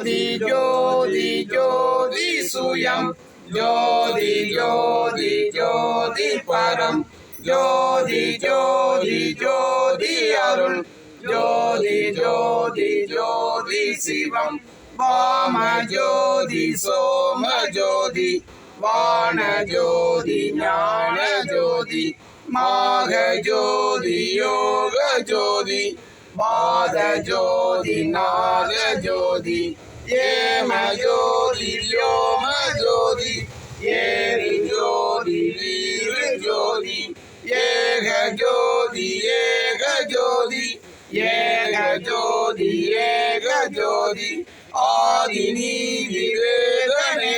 ஜோதி ஜோதி ஜோதி சுயம் ஜோதி ஜோதி ஜோதி பரம் ஜோதி ஜோதி ஜோதி அருள் ஜோதி ஜோதி ஜோதி சிவம் வாம ஜோதி சோம ஜோதி வான ஜோதி ஞான ஜோதி மாக ஜோதி யோக ஜோதி வாத ஜோதி நாத ஜோதி ஏம ஜோதி வ்யோம ஜோதி ஏரி ஜோதி வீர ஜோதி ஏக ஜோதி ஏக ஜோதி ஏக ஜோதி ஏக ஜோதி ஆதி நீதி வேதனே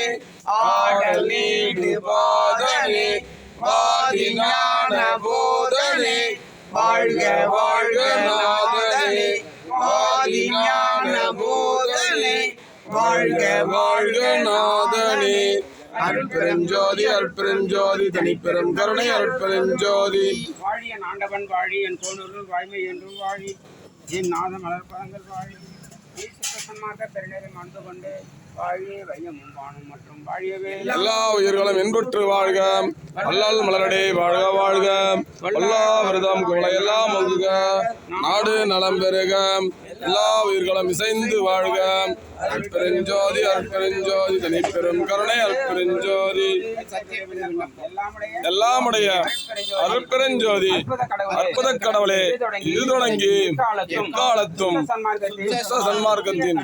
ஆடல் நீடு பாதனே ஆதி ஞான போதனே வாழ்க வாழ்க நாதனே ஆதி ஞான போதனே வாழ்க வாழ்க நாதனே அருட்பெருஞ்சோதி அருட்பெருஞ்சோதி தனிப்பெரும் கருணை அருட்பெருஞ்சோதி வாழிய ஆண்டவன் வாழி என் தோணுருள் வாய்மை என்றும் வாழி என் நாத மலர்பதங்கள் வாழி ஈசமாக பெருநேரை மறந்து கொண்டு வாழிய வையமும் வானும் மற்றும் வாழியவே எல்லா உயிர்களும் இன்புற்று வாழ்க வல்லால் மலரடே வாழ்க வாழ்க எல்லா விரதம் குவளை எல்லாம் ஒங்குக நாடு நலம் பெறுக எல்லா உயிர்களும் இசைந்து வாழ்க அருட்பெருஞ்சோதி அருட்பெருஞ்சோதி தனிப்பெரும் கருணை அருட்பெருஞ்சோதி எல்லாமுடைய அருட்பெருஞ்சோதி அற்புத கடவுளே இது தொடங்கி எக்காலத்தும் சன்மார்க்கத்தின்